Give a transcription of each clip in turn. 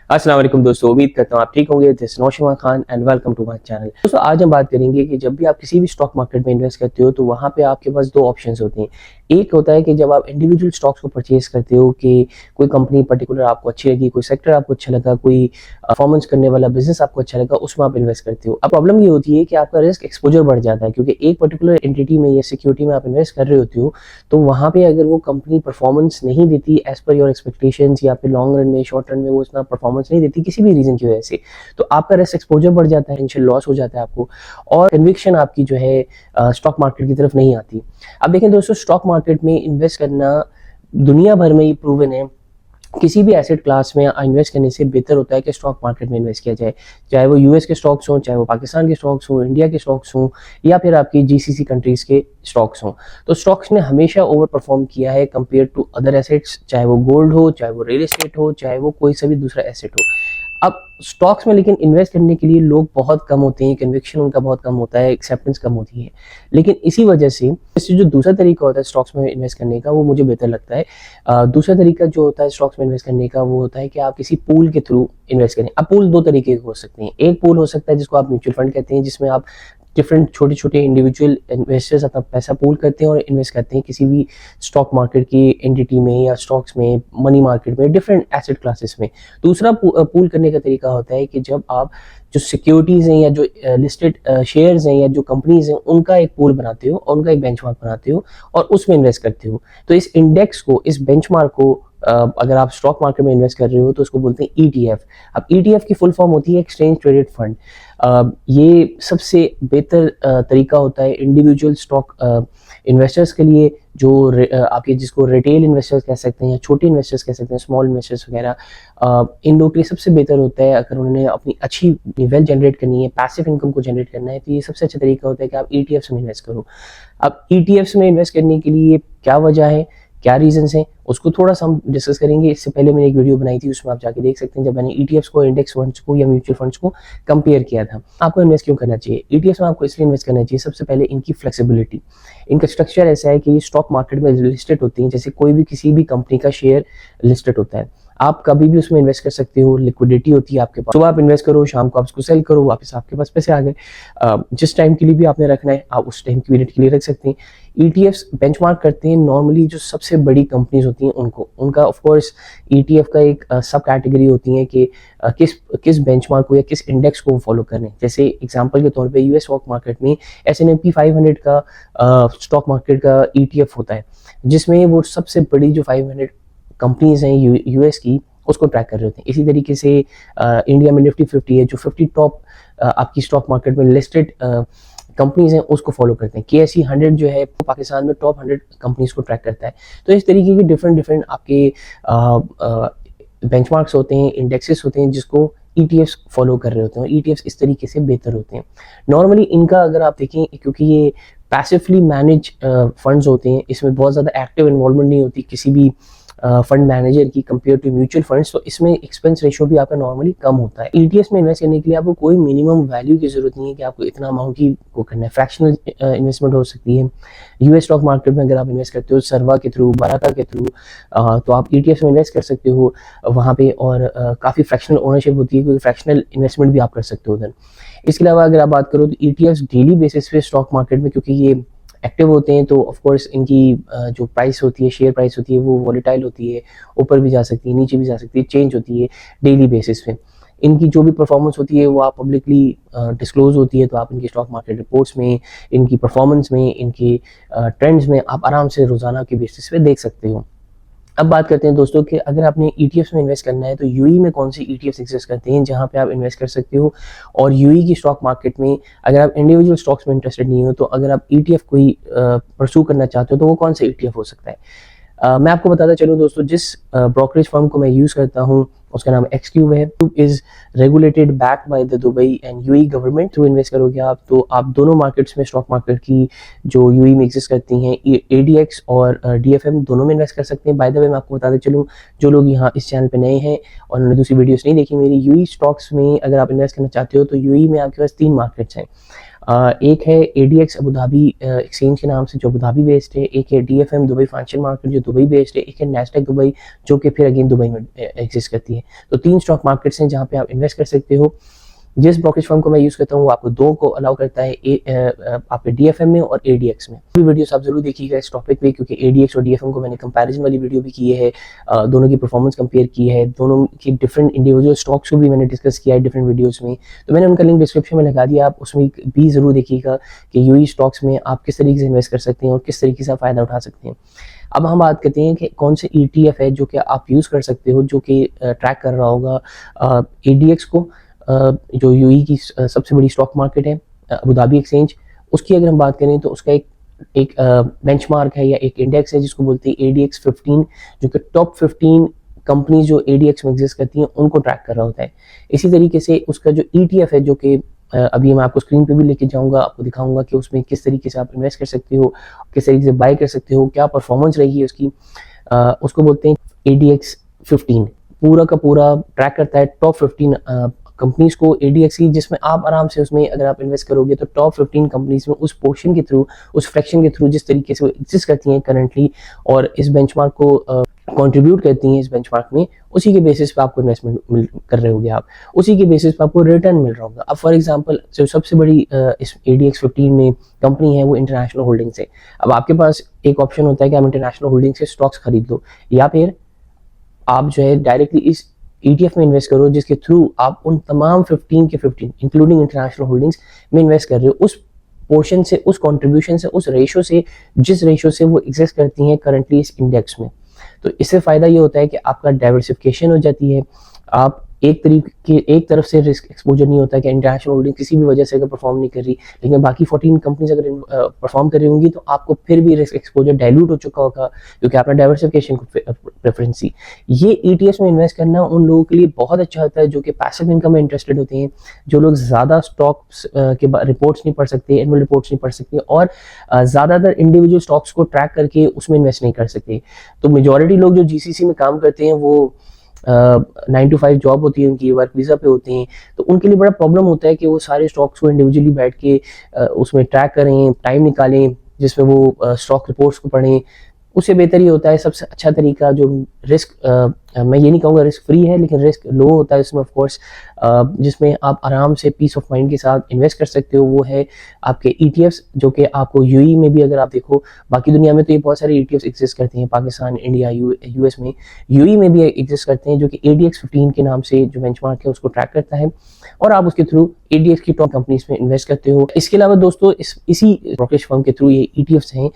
अस्सलाम वालेकुम दोस्तों, उम्मीद करता हूँ आप ठीक होंगे। This Naushima Khan and welcome to my channel. दोस्तों आज हम बात करेंगे कि जब भी आप किसी भी स्टॉक मार्केट में इन्वेस्ट करते हो तो वहाँ पे आपके पास दो ऑप्शंस होते हैं। एक होता है कि जब आप इंडिविजुअल स्टॉक्स को परचेज करते हो कि कोई कंपनी पर्टिकुलर आपको अच्छी लगी, कोई सेक्टर आपको अच्छा लगा, कोई परफॉर्मेंस करने वाला बिजनेस आपको अच्छा लगा, उसमें आप इन्वेस्ट करते हो। अब प्रॉब्लम ये होती है कि आपका रिस्क एक्सपोजर बढ़ जाता है क्योंकि एक पर्टिकुलर एंटिटी में या सिक्योरिटी में आप इन्वेस्ट कर रहे होते हो, तो वहाँ पे अगर वो कंपनी परफॉर्मेंस नहीं देती एज पर योर एक्सपेक्टेशंस या फिर लॉन्ग रन में शॉर्ट रन में वो इतना परफॉर्मेंस नहीं देती किसी भी रीजन की वजह से, तो आपका रिस्क एक्सपोजर बढ़ जाता है, फाइनेंशियल लॉस हो जाता है आपको, और कन्विक्शन आपकी जो है स्टॉक मार्केट की तरफ नहीं आती। अब देखें दोस्तों, स्टॉक मार्केट में इन्वेस्ट करना दुनिया भर में ये प्रूवन है, किसी भी एसेट क्लास में इन्वेस्ट करने से बेहतर होता है कि स्टॉक मार्केट में इन्वेस्ट किया जाए। चाहे वो यूएस के स्टॉक्स हों, चाहे वो पाकिस्तान के स्टॉक्स हों, इंडिया के स्टॉक्स हों, या फिर आपकी जीसीसी कंट्रीज के स्टॉक्स हों, तो स्टॉक्स ने हमेशा ओवर परफॉर्म किया है कंपेयर टू अदर एसेट्स, चाहे वो गोल्ड हो, चाहे वो रियल एस्टेट हो, चाहे वो कोई सा भी दूसरा एसेट हो। अब स्टॉक्स में लेकिन इन्वेस्ट करने के लिए लोग बहुत कम होते हैं, कन्विक्शन उनका बहुत कम होता है, एक्सेप्टेंस कम होती है। लेकिन इसी वजह से इससे जो दूसरा तरीका होता है स्टॉक्स में इन्वेस्ट करने का, वो मुझे बेहतर लगता है। दूसरा तरीका जो होता है स्टॉक्स में इन्वेस्ट करने का, वो होता है कि आप किसी पूल के थ्रू इन्वेस्ट करें। अब पूल दो तरीके के हो सकते हैं। एक पूल हो सकता है जिसको आप म्यूचुअल फंड कहते हैं, जिसमें आप डिफरेंट छोटे छोटे इंडिविजुअल इन्वेस्टर्स अपना पैसा पूल करते हैं और इन्वेस्ट करते हैं किसी भी स्टॉक मार्केट की एंटिटी में या स्टॉक्स में, मनी मार्केट में, डिफरेंट एसेट क्लासेस में। दूसरा पूल करने का तरीका होता है कि जब आप जो सिक्योरिटीज़ हैं या जो लिस्टेड शेयर्स हैं या जो कंपनीज हैं उनका एक पूल बनाते हो और उनका एक बेंचमार्क बनाते हो और उसमें इन्वेस्ट करते हो। तो इस इंडेक्स को, इस बेंचमार्क को अगर आप स्टॉक मार्केट में इन्वेस्ट कर रहे हो तो उसको बोलते हैं ईटीएफ। अब ईटीएफ की फुल फॉर्म होती है एक्सचेंज ट्रेडेड फंड। ये सबसे बेहतर तरीका होता है इंडिविजुअल स्टॉक इन्वेस्टर्स के लिए, जो आपके जिसको रिटेल इन्वेस्टर्स कह सकते हैं या छोटे इन्वेस्टर्स कह सकते हैं, स्मॉल इन्वेस्टर्स वगैरह। इन लोगों के लिए सबसे बेहतर होता है अगर उन्होंने अपनी अच्छी वेल्थ जनरेट करनी है, पैसिव इनकम को जनरेट करना है, तो ये सबसे अच्छा तरीका होता है कि आप ईटीएफ्स में इन्वेस्ट करो। अब ईटीएफ्स में इन्वेस्ट करने के लिए क्या वजह है, क्या रीजंस हैं, उसको थोड़ा सा हम डिस्कस करेंगे। इससे पहले मैंने एक वीडियो बनाई थी, उसमें आप जाके देख सकते हैं, जब मैंने ईटीएफ्स को इंडेक्स फंड्स को या म्यूचुअल फंड्स को कंपेयर किया था। आपको इन्वेस्ट क्यों करना चाहिए ईटीएफ्स में? आपको इसलिए इन्वेस्ट करना चाहिए, सबसे पहले इनकी फ्लेक्सिबिलिटी। इनका स्ट्रक्चर ऐसा है कि ये स्टॉक मार्केट में लिस्टेड होती हैं, जैसे कोई भी किसी भी कंपनी का शेयर लिस्टेड होता है। आप कभी भी उसमें इन्वेस्ट कर सकते हो, लिक्विडिटी होती है आपके पास। सुबह आप इन्वेस्ट करो, शाम को आप उसको सेल करो, वापस आपके पास पैसे आ गए। जिस टाइम के लिए भी आपने रखना है आप उस टाइम की पीरियड के लिए रख सकते हैं। ईटीएफ्स बेंचमार्क करते हैं नॉर्मली जो सबसे बड़ी कंपनीज होती हैं उनको। उनका ऑफ कोर्स ईटीएफ का एक सब कैटेगरी होती है कि किस बेंचमार्क को या किस इंडेक्स को फॉलो करें। जैसे एग्जांपल के तौर पे यूएस स्टॉक मार्केट में S&P 500 का स्टॉक मार्केट का ईटीएफ होता है, जिसमें वो सबसे बड़ी जो 500 कंपनीज हैं यूएस की, उसको ट्रैक कर रहे होते हैं। इसी तरीके से इंडिया में निफ्टी 50 है, जो 50 टॉप आपकी स्टॉक मार्केट में लिस्टेड कंपनीज हैं उसको फॉलो करते हैं। KSE 100 जो है पाकिस्तान में टॉप 100 कंपनीज को ट्रैक करता है। तो इस तरीके के डिफरेंट आपके बेंचमार्क्स होते हैं, इंडेक्सेस होते हैं, जिसको ETFs फॉलो कर रहे होते हैं। ETFs इस तरीके से बेहतर होते हैं नॉर्मली। इनका अगर आप देखें, क्योंकि ये पैसिवली मैनेज फंड्स होते हैं, इसमें बहुत ज़्यादा एक्टिव इन्वॉल्वमेंट नहीं होती किसी भी फंड मैनेजर की कंपेयर टू म्यूचुअल फंड्स, तो इसमें एक्सपेंस रेशियो भी आपका नॉर्मली कम होता है। ETFs में इन्वेस्ट करने के लिए आपको कोई मिनिमम वैल्यू की जरूरत नहीं है कि आपको इतना अमाउंट ही को करना है। फ्रैक्शनल इन्वेस्टमेंट हो सकती है। यूएस स्टॉक मार्केट में अगर आप इन्वेस्ट करते हो सर्वा के थ्रू, बराका के थ्रू, तो आप ETFs में इन्वेस्ट कर सकते हो वहाँ पे, और काफ़ी फ्रैक्शनल ओनरशिप होती है, क्योंकि फ्रैक्शनल इन्वेस्टमेंट भी आप कर सकते हो उधर। इसके अलावा अगर आप बात करो तो ETFs डेली बेसिस पे स्टॉक मार्केट में, क्योंकि ये एक्टिव होते हैं, तो ऑफ कोर्स इनकी जो प्राइस होती है, शेयर प्राइस होती है, वो वॉलेटाइल होती है, ऊपर भी जा सकती है, नीचे भी जा सकती है, चेंज होती है डेली बेसिस पे। इनकी जो भी परफॉर्मेंस होती है वो आप पब्लिकली डिस्क्लोज होती है, तो आप इनकी स्टॉक मार्केट रिपोर्ट्स में, इनकी परफॉर्मेंस में, इनकी ट्रेंड्स में आप आराम से रोजाना के बेसिस पे देख सकते हो। अब बात करते हैं दोस्तों कि अगर आपने ETFs में इन्वेस्ट करना है तो यूएई में कौन से ETFs एग्जिस्ट करते हैं जहां पे आप इन्वेस्ट कर सकते हो। और यूएई की स्टॉक मार्केट में अगर आप इंडिविजुअल स्टॉक्स में इंटरेस्टेड नहीं हो, तो अगर आप ETF कोई परस्यू करना चाहते हो तो वो कौन सा ETF हो सकता है। मैं आपको बताता चलूँ दोस्तों, जिस ब्रोकरेज फर्म को मैं यूज़ करता हूँ उसका नाम XCube है। XCube is regulated back by the Dubai and UAE government. Through invest करोगे आप तो आप दोनों मार्केट्स में, स्टॉक मार्केट की जो यूएई में एग्जिस्ट करती हैं, ADX और DFM, दोनों में इन्वेस्ट कर सकते हैं। बाय द वे मैं आपको बताते चलूँ, जो लोग यहाँ इस चैनल पे नए हैं और उन्होंने दूसरी वीडियोस नहीं देखी मेरी, यूएई स्टॉक्स में अगर आप इन्वेस्ट करना चाहते हो तो यूएई में आपके पास 3 मार्केट्स हैं। एक है ADX अबू धाबी एक्सचेंज के नाम से जो अबू धाबी बेस्ड है, एक है DFM दुबई फाइनेंशियल मार्केट जो दुबई बेस्ड है, एक है नैस्डैक दुबई जो कि फिर अगेन दुबई में एग्जिस्ट करती है। तो 3 स्टॉक मार्केट्स हैं जहाँ पे आप इन्वेस्ट कर सकते हो। जिस ब्रोकरेज फर्म को मैं यूज़ करता हूँ वो आपको 2 को अलाउ करता है, आपके DFM में और ADX में। भी वीडियोस आप जरूर देखिएगा इस टॉपिक पे, क्योंकि ADX और DFM को मैंने कंपैरिजन वाली वीडियो भी की है, दोनों की परफॉर्मेंस कंपेयर की है, दोनों की डिफरेंट इंडिविजुअल स्टॉक्स को भी मैंने डिस्कस किया है डिफरेंट वीडियोज़ में। तो मैंने उनका लिंक डिस्क्रिप्शन में लगा दिया, आप उसमें भी ज़रूर देखिएगा कि UAE स्टॉक्स में आप किस तरीके से इन्वेस्ट कर सकते हैं और किस तरीके से फ़ायदा उठा सकते हैं। अब हम बात करते हैं कि कौन से ETF है जो कि आप यूज़ कर सकते हो, जो कि ट्रैक कर रहा होगा ADX को, जो UAE की सबसे बड़ी स्टॉक मार्केट है अबू धाबी एक्सचेंज। उसकी अगर हम बात करें तो उसका एक बेंचमार्क है या एक इंडेक्स है जिसको बोलते हैं ADX 15, जो कि टॉप 15 कंपनी जो ADX में एग्जिस्ट करती हैं उनको ट्रैक कर रहा होता है। इसी तरीके से उसका जो ETF है, जो कि अभी मैं आपको स्क्रीन पे भी लेके जाऊंगा, आपको दिखाऊंगा कि उसमें किस तरीके से आप इन्वेस्ट कर सकते हो, किस तरीके से बाय कर सकते हो, क्या परफॉर्मेंस रही है उसकी, उसको बोलते हैं ADX 15। पूरा का पूरा ट्रैक करता है टॉप 15 कंपनीज को ADX की, जिसमें आप आराम से उसमें अगर आप इन्वेस्ट करोगे तो टॉप 15 कंपनीज में उस पोर्शन के थ्रू, उस फ्रैक्शन के थ्रू जिस तरीके से वो एग्जिस्ट करती हैं करंटली और इस बेंचमार्क को कंट्रीब्यूट करती हैं इस बेंचमार्क में, उसी के बेसिस पे आपको इन्वेस्टमेंट कर रहे होगे आप, उसी के बेसिस पे आपको रिटर्न मिल रहा होगा। अब फॉर एग्जांपल जो सबसे बड़ी इस ADX 15 में कंपनी है वो इंटरनेशनल होल्डिंग्स है। अब आपके पास एक ऑप्शन होता है कि आप इंटरनेशनल होल्डिंग्स से स्टॉक्स खरीद लो, या फिर आप जो है डायरेक्टली इस ETF में इन्वेस्ट करो, जिसके थ्रू आप उन तमाम 15 के 15 इंक्लूडिंग इंटरनेशनल होल्डिंग्स में इन्वेस्ट कर रहे हो, उस पोर्शन से, उस कंट्रीब्यूशन से, उस रेशो से, जिस रेशो से वो एग्जिस्ट करती हैं करंटली इस इंडेक्स में। तो इससे फ़ायदा ये होता है कि आपका डाइवर्सिफिकेशन हो जाती है, आप एक तरफ से रिस्क एक्सपोजर नहीं होता है कि इंटरनेशनल होल्डिंग किसी भी वजह से अगर परफॉर्म नहीं कर रही, लेकिन बाकी 14 कंपनीज अगर परफॉर्म कर रही होंगी तो आपको फिर भी रिस्क एक्सपोजर डाइल्यूट हो चुका होगा, क्योंकि आपने डाइवर्सिफिकेशन को प्रेफरेंस दी। ये ETFs में इन्वेस्ट करना उन लोगों के लिए बहुत अच्छा होता है जो कि पैसिव इनकम में इंटरेस्टेड होते हैं, जो लोग ज़्यादा स्टॉक्स के रिपोर्ट्स नहीं पढ़ सकते, एनुअल रिपोर्ट्स नहीं पढ़ सकते और ज़्यादातर इंडिविजुअल स्टॉक्स को ट्रैक करके उसमें इन्वेस्ट नहीं कर सकते। तो मेजॉरिटी लोग जो GCC में काम करते हैं वो 9 to 5 जॉब होती है उनकी, वर्क वीज़ा पे होते हैं, तो उनके लिए बड़ा प्रॉब्लम होता है कि वो सारे स्टॉक्स को इंडिविजुअली बैठ के उसमें ट्रैक करें, टाइम निकालें जिसमें वो स्टॉक रिपोर्ट्स को पढ़ें। उससे बेहतर ये होता है, सबसे अच्छा तरीका जो रिस्क मैं ये नहीं कहूँगा रिस्क फ्री है, लेकिन रिस्क लो होता है इसमें ऑफ कोर्स, जिसमें आप आराम से पीस ऑफ माइंड के साथ इन्वेस्ट कर सकते हो, वो है आपके ETFs, जो कि आपको UAE में भी अगर आप देखो, बाकी दुनिया में तो ये बहुत सारे ETFs एग्जिस्ट करते हैं, पाकिस्तान, इंडिया, US में, UAE में भी एग्जिस्ट करते हैं, जो कि ADX 15 के नाम से जो बेंचमार्क है उसको ट्रैक करता है और आप उसके थ्रू ADX की टॉप कंपनीज में इन्वेस्ट करते हो। इसके अलावा दोस्तों इसी ब्रोकरेज फर्म के थ्रू ये ETFs हैं,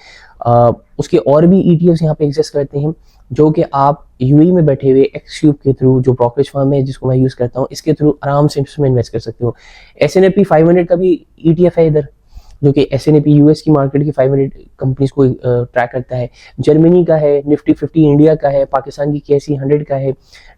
उसके और भी ETFs यहाँ पे एग्जिस्ट करते हैं जो कि आप UAE में बैठे हुए XCube के थ्रू, जो ब्रोकरेज फर्म है जिसको मैं यूज़ करता हूँ, इसके थ्रू आराम से इसमें इन्वेस्ट कर सकते हो। S&P 500 का भी ETF है इधर, जो कि S&P US की मार्केट की 500 कंपनीज को ट्रैक करता है। जर्मनी का है, निफ्टी 50 इंडिया का है, पाकिस्तान की KSE 100 का है,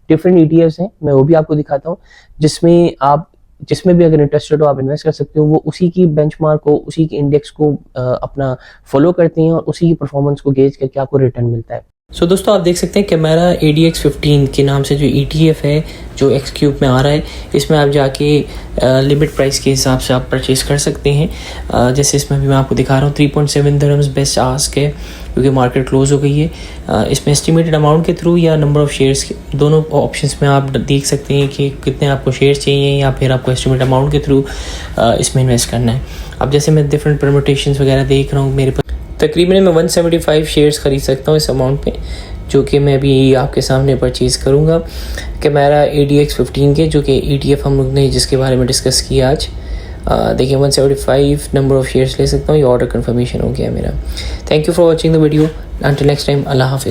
डिफरेंट ETFs हैं, मैं वो भी आपको दिखाता हूँ, जिसमें भी अगर इंटरेस्टेड हो आप इन्वेस्ट कर सकते हो। वो उसी की बेंचमार्क को, उसी के इंडेक्स को अपना फॉलो करते हैं और उसी की परफॉर्मेंस को गेज करके आपको रिटर्न मिलता है। सो दोस्तों आप देख सकते हैं कि मेरा ADX 15 के नाम से जो ETF है जो XCube में आ रहा है, इसमें आप जाके लिमिट प्राइस के हिसाब से आप परचेज़ कर सकते हैं। जैसे इसमें भी मैं आपको दिखा रहा हूँ 3.7 दिरहम्स बेस्ट आस्क है, क्योंकि मार्केट क्लोज हो गई है। इसमें एस्टिमेटेड अमाउंट के थ्रू या नंबर ऑफ़ शेयर्स के दोनों ऑप्शंस में आप देख सकते हैं कि कितने आपको शेयर्स चाहिए, या फिर आपको एस्टिमेटेड अमाउंट के थ्रू इसमें इन्वेस्ट करना है। अब जैसे मैं डिफरेंट परम्यूटेशंस वगैरह देख रहा हूँ, मेरे पास तकरीबन मैं 175 शेयर्स ख़रीद सकता हूँ इस अमाउंट पे, जो कि मैं भी आपके सामने परचेज़ करूँगा। कि मेरा ADX 15 के जो कि ETF हम लोग ने जिसके बारे में डिस्कस किया आज, देखिए 175 नंबर ऑफ़ शेयर्स ले सकता हूँ। ये ऑर्डर कन्फर्मेशन हो गया मेरा। Thank you for watching the video. Until next time, अल्लाह हाफिज़।